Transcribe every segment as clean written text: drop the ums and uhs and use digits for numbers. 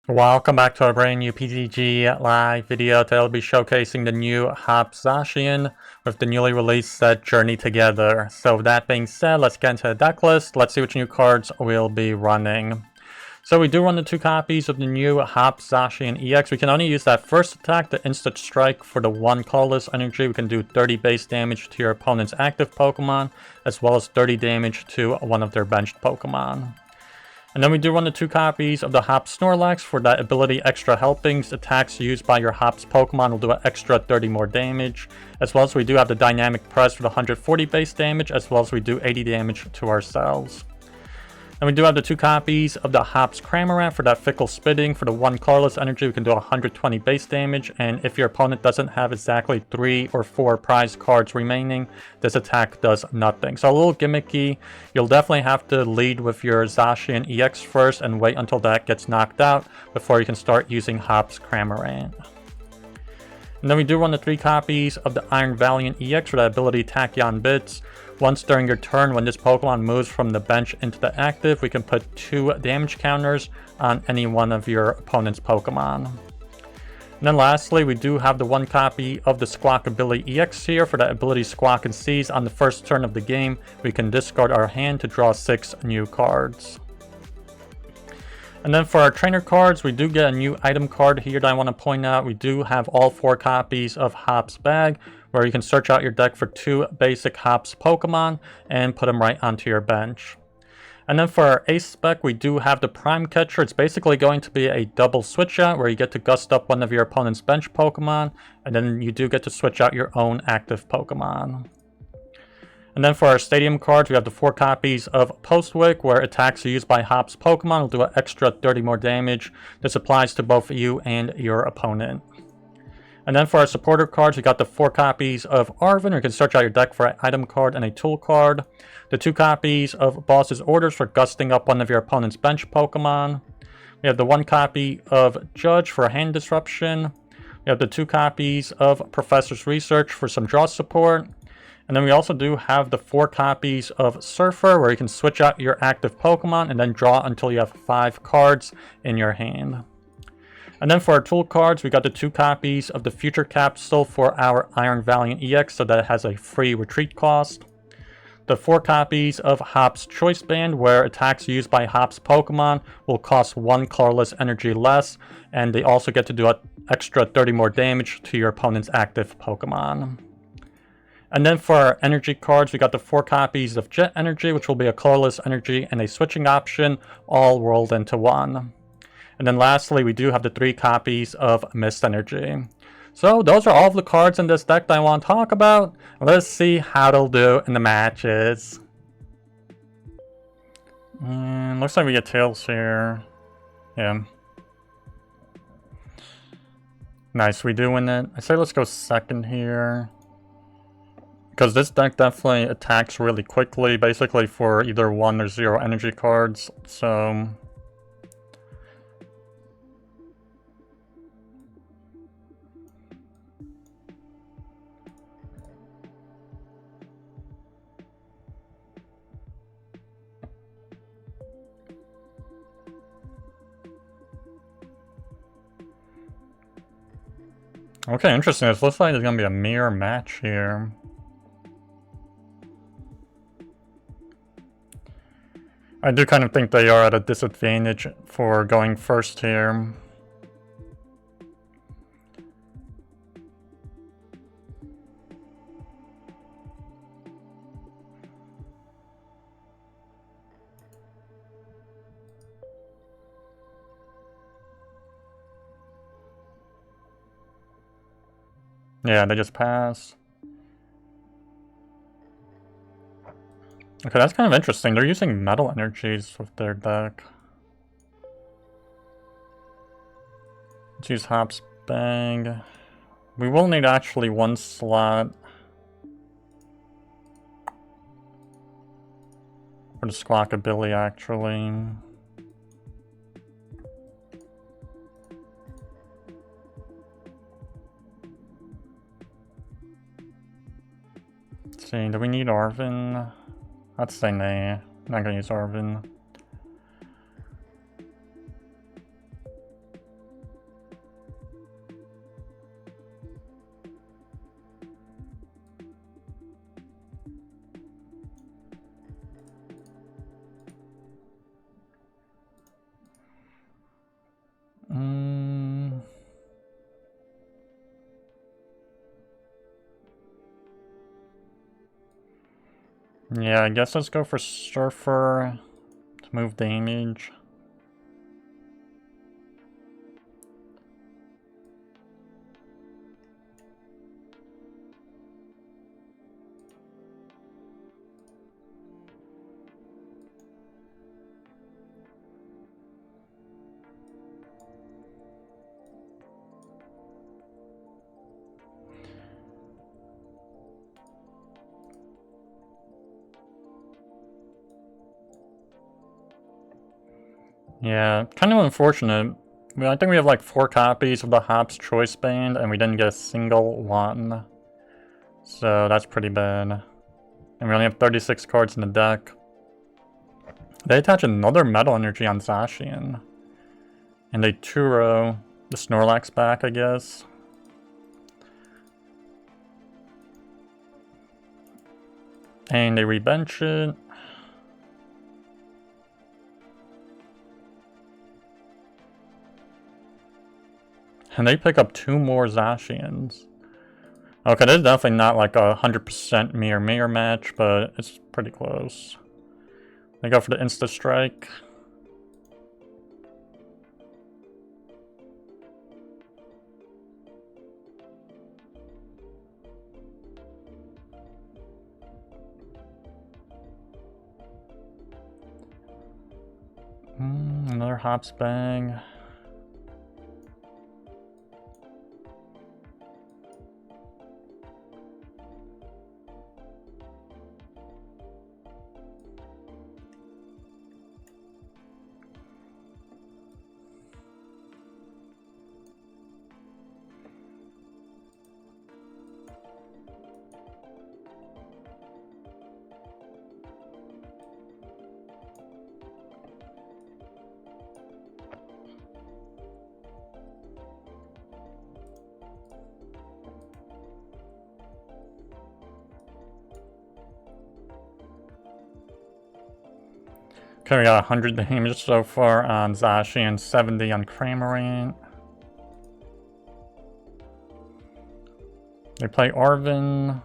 Welcome back to our brand new PTCG live video. Today I'll be showcasing the new Zacian with the newly released set Journey Together. So with that being said, let's get into the deck list. Let's see which new cards we'll be running. So we do run the 2 copies of the new Zacian EX. We can only use that first attack, the Instant Strike, for the 1 colorless energy. We can do 30 base damage to your opponent's active Pokemon, as well as 30 damage to one of their benched Pokemon. And then we do run the 2 copies of the Snorlax for that ability Extra Helpings. Attacks used by your Pokemon will do an extra 30 more damage. As well as we do have the Dynamic Press for the 140 base damage, as well as we do 80 damage to ourselves. And we do have the 2 copies of the Cramorant for that Fickle Spitting. For the 1 colorless energy, we can do 120 base damage. And if your opponent doesn't have exactly 3 or 4 prize cards remaining, this attack does nothing. So a little gimmicky. You'll definitely have to lead with your Zacian EX first and wait until that gets knocked out before you can start using Cramorant. And then we do run the 3 copies of the Iron Valiant EX for that ability Tachyon Bits. Once during your turn, when this Pokemon moves from the bench into the active, we can put 2 damage counters on any one of your opponent's Pokemon. And then lastly, we do have the 1 copy of the Squawkabilly EX here for that ability Squawk and Seize. On the first turn of the game, we can discard our hand to draw 6 new cards. And then for our trainer cards, we do get a new item card here that I want to point out. We do have all 4 copies of Hop's Bag, where you can search out your deck for 2 basic Hop's Pokemon and put them right onto your bench. And then for our ace spec, we do have the Prime Catcher. It's basically going to be a double switch out where you get to gust up one of your opponent's bench Pokemon, and then you do get to switch out your own active Pokemon. And then for our stadium cards, we have the 4 copies of Postwick, where attacks used by Hop's Pokemon will do an extra 30 more damage. This applies to both you and your opponent. And then for our supporter cards, we got the 4 copies of Arven, where you can search out your deck for an item card and a tool card. The 2 copies of Boss's Orders for gusting up one of your opponent's bench Pokemon. We have the 1 copy of Judge for hand disruption. We have the 2 copies of Professor's Research for some draw support. And then we also do have the 4 copies of Surfer, where you can switch out your active Pokemon and then draw until you have 5 cards in your hand. And then for our tool cards, we got the 2 copies of the Future Capsule for our Iron Valiant EX, so that it has a free retreat cost. The 4 copies of Hop's Choice Band, where attacks used by Hop's Pokemon will cost 1 colorless energy less, and they also get to do an extra 30 more damage to your opponent's active Pokemon. And then for our energy cards, we got the 4 copies of Jet Energy, which will be a colorless energy and a switching option, all rolled into 1. And then lastly, we do have the 3 copies of Mist Energy. So those are all of the cards in this deck that I want to talk about. Let's see how they'll do in the matches. Looks like we get Tails here. Yeah. Nice, we do win it. I say let's go second here, because this deck definitely attacks really quickly, basically for either 1 or 0 energy cards, so... Okay, interesting. It looks like there's gonna be a mirror match here. I do kind of think they are at a disadvantage for going first here. Yeah, they just pass. Okay, that's kind of interesting. They're using metal energies with their deck. Let's use Hop's Bang. We will need actually 1 slot for the Squawkabilly, actually. Let's see, do we need Arven? I'd say nah. I'm not gonna use Arven. Yeah, I guess let's go for Surfer to move damage. Yeah, kind of unfortunate. I think we have like 4 copies of the Hops Choice Band, and we didn't get a single one. So that's pretty bad. And we only have 36 cards in the deck. They attach another Metal Energy on Zacian. And they Turo the Snorlax back, I guess. And they rebench it. And they pick up 2 more Zacians. Okay, this is definitely not like a 100% mirror match, but it's pretty close. They go for the Insta Strike. Another Hops Bang. Okay, we got 100 damage so far on Zacian, 70 on Cramorant. They play Arven.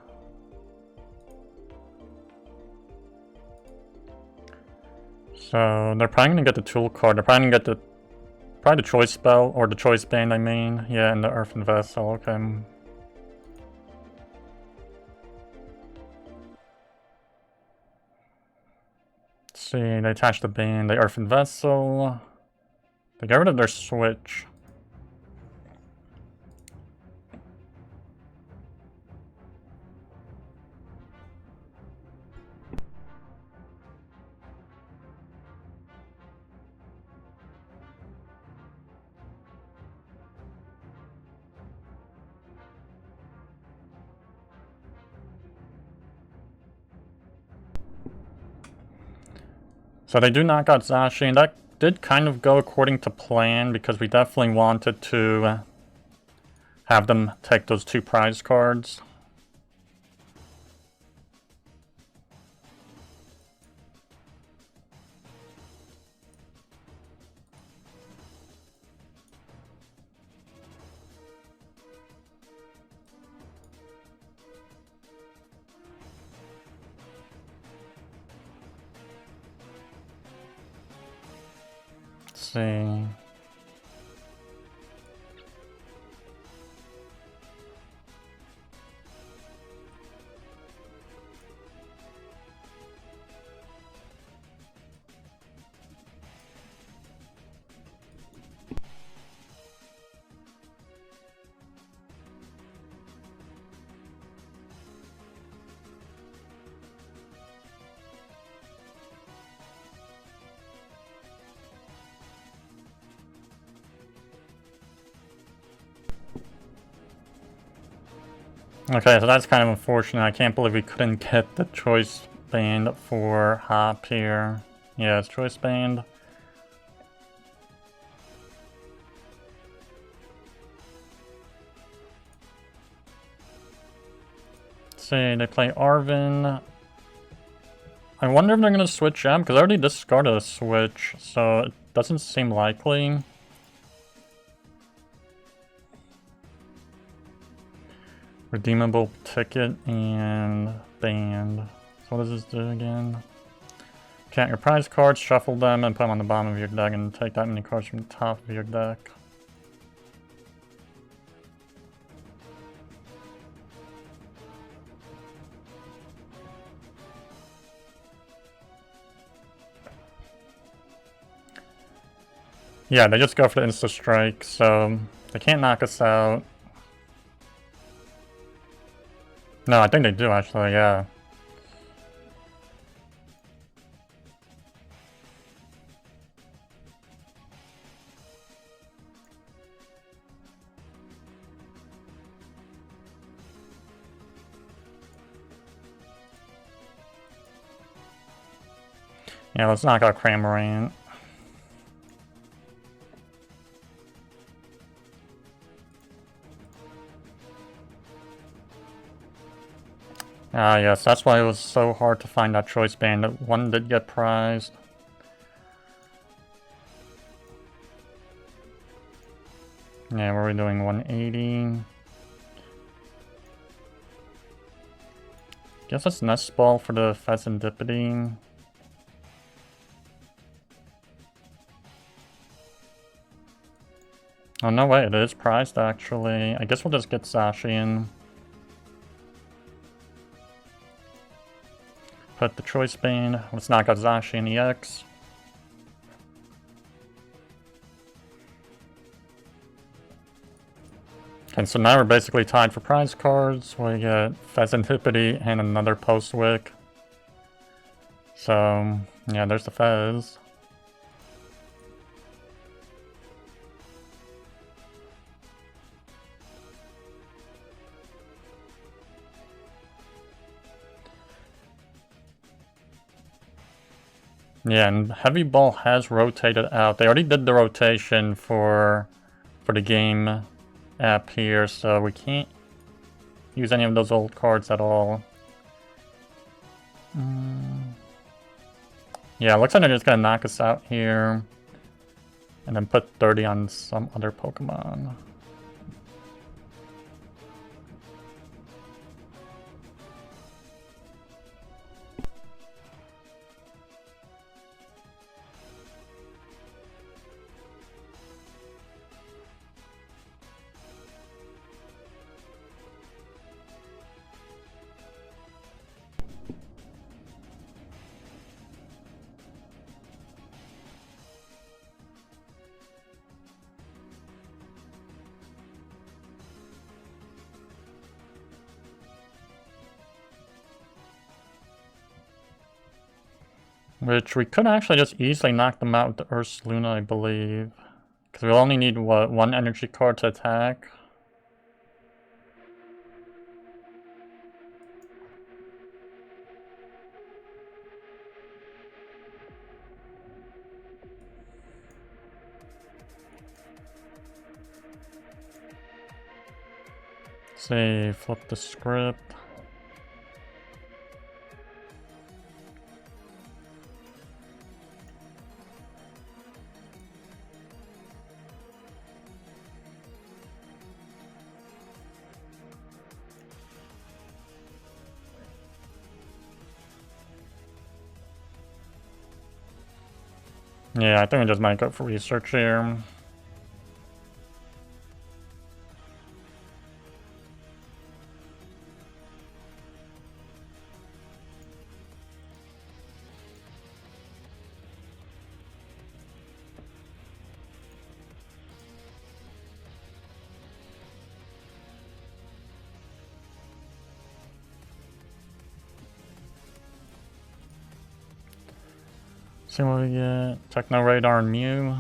So they're probably gonna get the tool card. They're probably gonna get the choice spell, or the choice band I mean. Yeah, and the Earthen Vessel, okay. See, they attach the band, the Earthen Vessel. They get rid of their Switch. So they do knock out Zacian. That did kind of go according to plan, because we definitely wanted to have them take those 2 prize cards. See. Okay, so that's kind of unfortunate. I can't believe we couldn't get the choice band for Hop here. Yeah, it's choice band. Let's see, they play Arven. I wonder if they're going to switch out, because I already discarded a switch, so it doesn't seem likely. Redeemable ticket and band. So what does this do again? Count your prize cards, shuffle them, and put them on the bottom of your deck, and take that many cards from the top of your deck. Yeah, they just go for the insta-strike, so they can't knock us out. No, I think they do actually, yeah. Yeah, let's knock out Cramorant. Ah, yes, that's why it was so hard to find that choice band. One did get prized. Yeah, what are we doing? 180. Guess it's Nest Ball for the Fezandipiti. Oh, no way, it is prized actually. I guess we'll just get Zacian. Put the choice band. Let's knock out Zacian EX. Okay, so now we're basically tied for prize cards. We get Fezandipiti and another Postwick. So, yeah, there's the Fez. Yeah, and Heavy Ball has rotated out. They already did the rotation for the game app here, so we can't use any of those old cards at all. Yeah, looks like they're just gonna knock us out here and then put 30 on some other Pokemon. Which we could actually just easily knock them out with the Ursaluna, I believe. Because we'll only need, what, one energy card to attack? Let's see, flip the script. Yeah, I think we just might go for research here. See what we get. Techno Radar and Mew.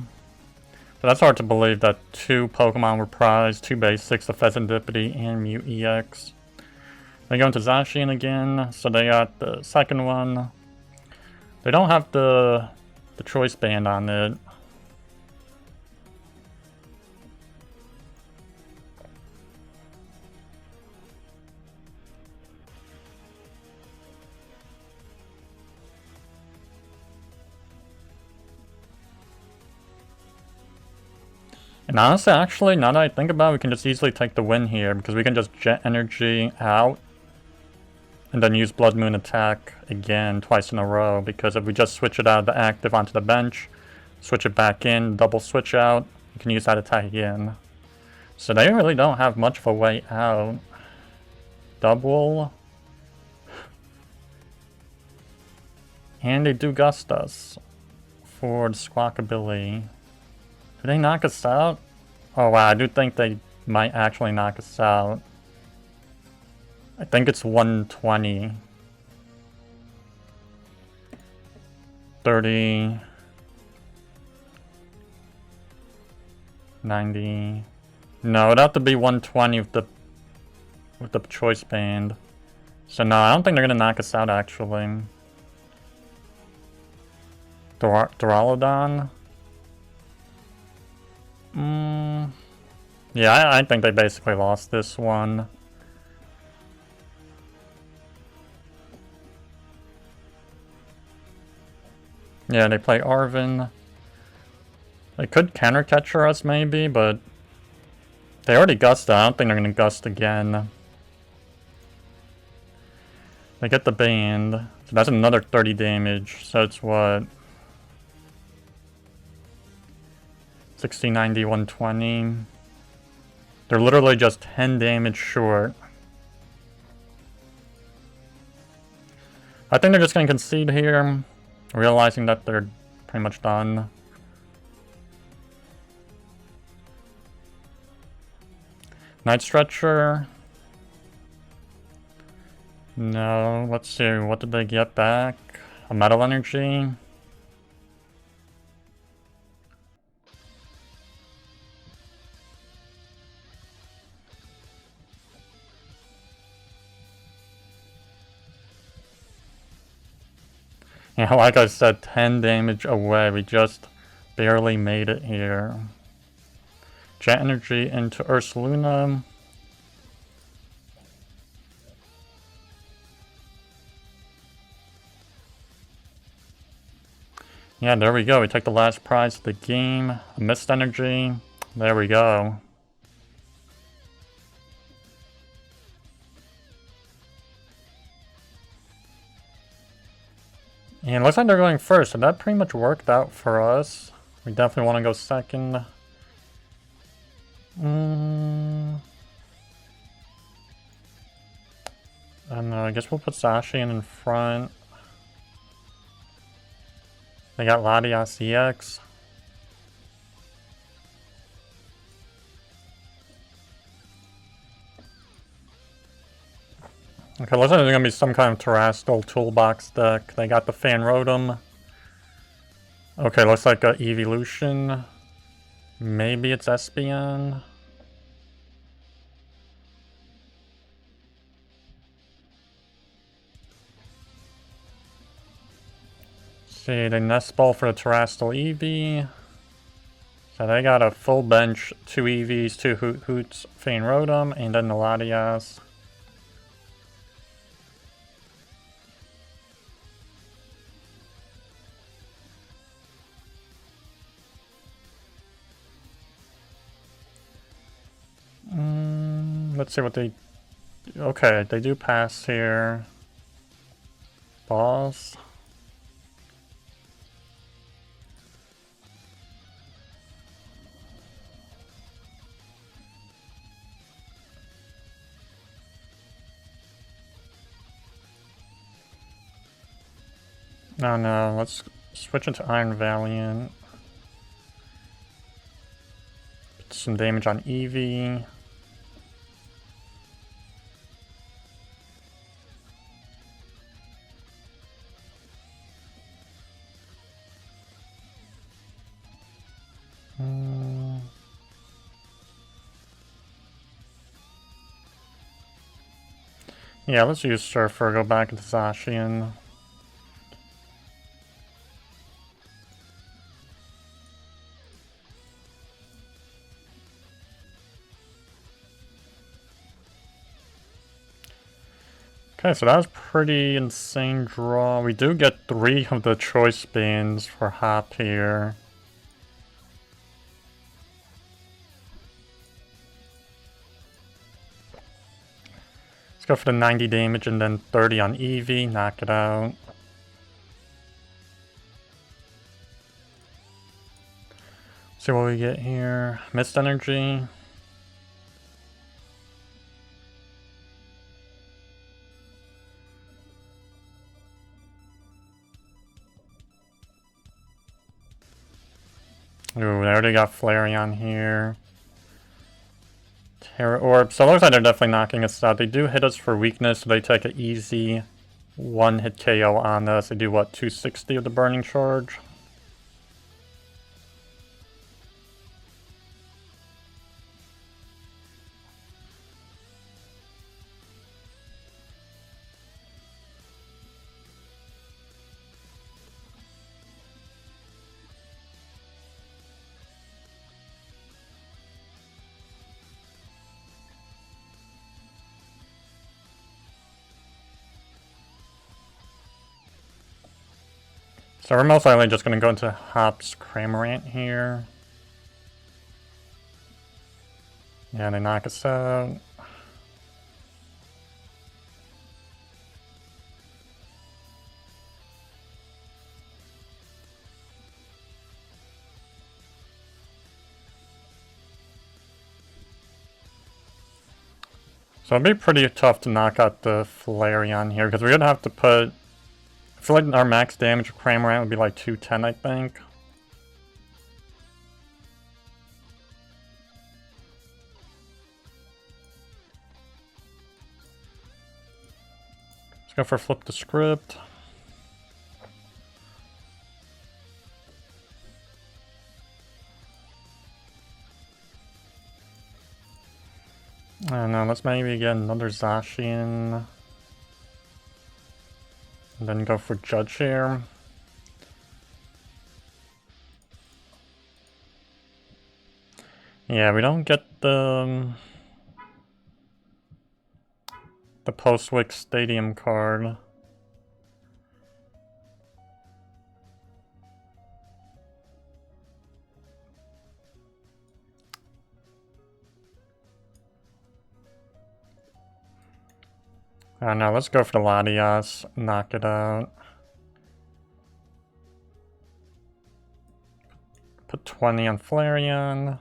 So that's hard to believe that two Pokemon were prized, two basics, the Fezandipiti and Mew EX. They go into Zacian again, so they got the second one. They don't have the choice band on it. And honestly, actually, now that I think about it, we can just easily take the win here, because we can just Jet Energy out and then use Bloodmoon attack again twice in a row, because if we just switch it out of the active onto the bench, switch it back in, double switch out, you can use that attack again. So they really don't have much of a way out. Double. And they do gust us for the Squawkabilly. Do they knock us out? Oh wow, I do think they might actually knock us out. I think it's 120. 30. 90. No, it'd have to be 120 with the choice band. So no, I don't think they're gonna knock us out actually. Duraludon? Yeah, I think they basically lost this one. Yeah, they play Arven. They could counter catcher us maybe, but they already gusted. I don't think they're gonna gust again. They get the band. So that's another 30 damage. So it's what? 60, 90, 120. They're literally just 10 damage short. I think they're just going to concede here, realizing that they're pretty much done. Night Stretcher. No, let's see, what did they get back? A Metal Energy. Yeah, like I said, 10 damage away. We just barely made it here. Jet Energy into Ursaluna. Yeah, there we go. We take the last prize of the game. A Mist Energy. There we go. And it looks like they're going first, so that pretty much worked out for us. We definitely want to go second. I don't know, I guess we'll put Zacian in front. They got Latias EX. Okay, looks like there's gonna be some kind of terrestrial toolbox deck. They got the Fan Rotom. Okay, looks like a Evolution. Maybe it's Espeon. See, they Nest Ball for the terrestrial Eevee. So they got a full bench, 2 EVs, 2 Hoots, Fan Rotom, and then the Latias. Let's see what they... Okay, they do pass here. Balls. No, let's switch it to Iron Valiant. Put some damage on Eevee. Yeah, let's use Surfer, go back into Zacian. Okay, so that was pretty insane draw. We do get 3 of the choice spins for Hop here. Let's go for the 90 damage and then 30 on Eevee, knock it out. See what we get here. Mist Energy. Ooh, they already got Flareon here. Terra Orb. So it looks like they're definitely knocking us out. They do hit us for weakness, so they take an easy one-hit KO on us. They do, what, 260 of the Burning Charge? So we're most likely just going to go into Hop's Cramorant here. Yeah, they knock us out. So it'd be pretty tough to knock out the Flareon here, because we're going to have to put... I feel like our max damage of Cramorant would be like 210, I think. Let's go for Flip the Script. I don't know, let's maybe get another Zacian. And then go for Judge here. Yeah, we don't get the Postwick Stadium card. I don't know, let's go for the Latias, knock it out. Put 20 on Flareon.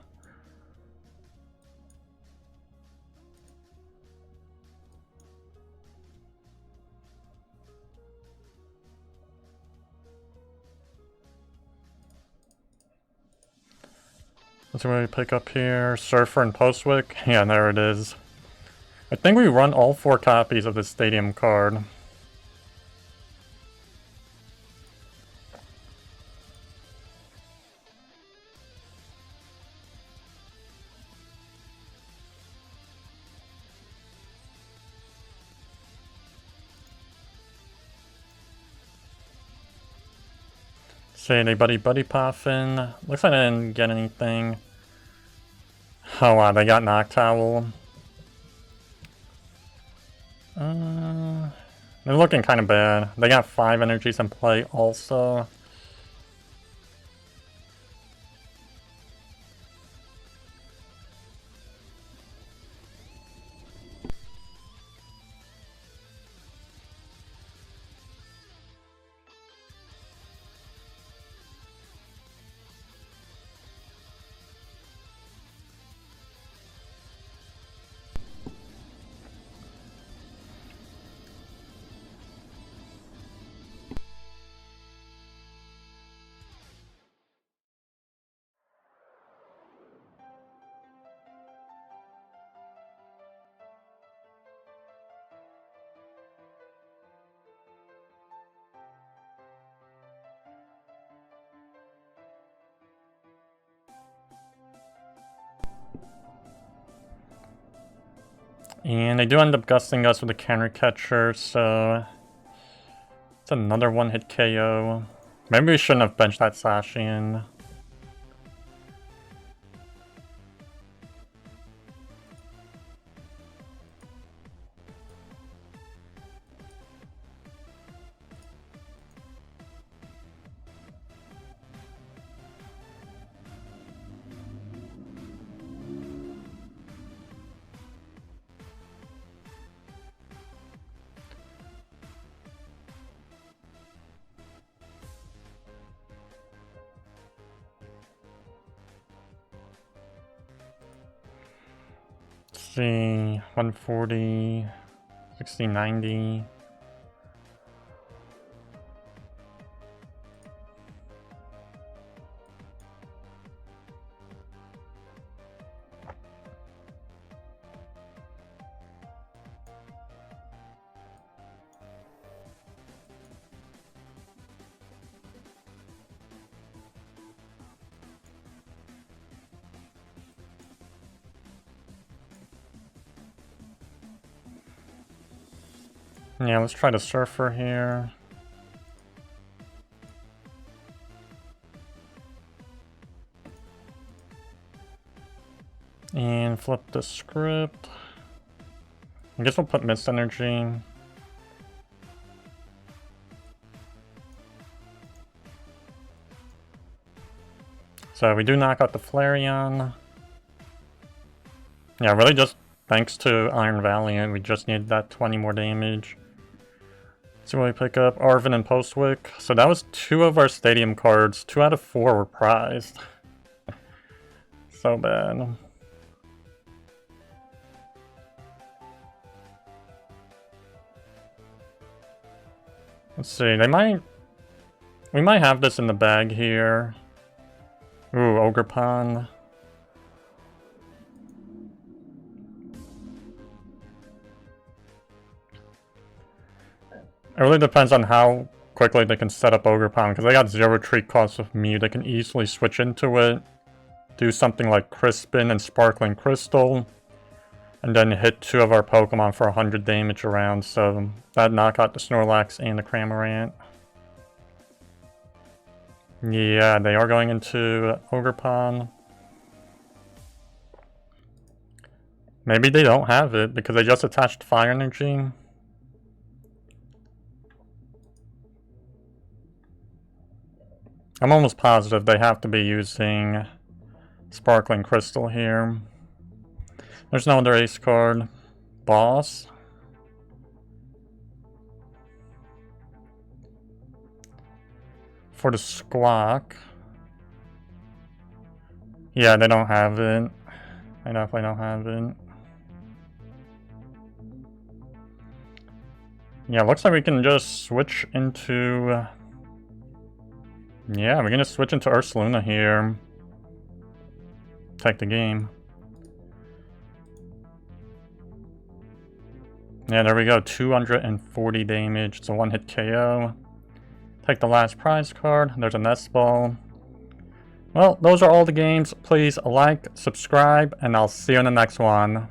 Let's see what we pick up here. Surfer and Postwick. Yeah, there it is. I think we run all 4 copies of the Stadium card. See anybody buddy popping? Looks like I didn't get anything. Oh wow, they got Noctowl. They're looking kind of bad. They got 5 energies in play also. And they do end up gusting us with a counter catcher, so it's another one-hit KO. Maybe we shouldn't have benched that Zacian. see, 140, 60, 90. Yeah, let's try the Surfer here. And flip the script. I guess we'll put Mist Energy. So we do knock out the Flareon. Yeah, really just thanks to Iron Valiant, we just needed that 20 more damage. So we pick up Arven and Postwick. So that was 2 of our stadium cards. 2 out of 4 were prized. So bad. Let's see, we might have this in the bag here. Ooh, Ogerpon. It really depends on how quickly they can set up Ogerpon, because they got 0 retreat costs with Mew. They can easily switch into it, do something like Crispin and Sparkling Crystal, and then hit 2 of our Pokemon for 100 damage around, so that'd knock out the Snorlax and the Cramorant. Yeah, they are going into Ogerpon. Maybe they don't have it, because they just attached Fire Energy. I'm almost positive they have to be using Sparkling Crystal here. There's no other ace card. Boss. For the Squawk. Yeah, they don't have it. They definitely don't have it. Yeah, looks like we can just switch into... Yeah, we're gonna switch into Ursaluna here. Take the game. Yeah, there we go. 240 damage. It's a 1-hit KO. Take the last prize card. There's a Nest Ball. Well, those are all the games. Please like, subscribe, and I'll see you in the next one.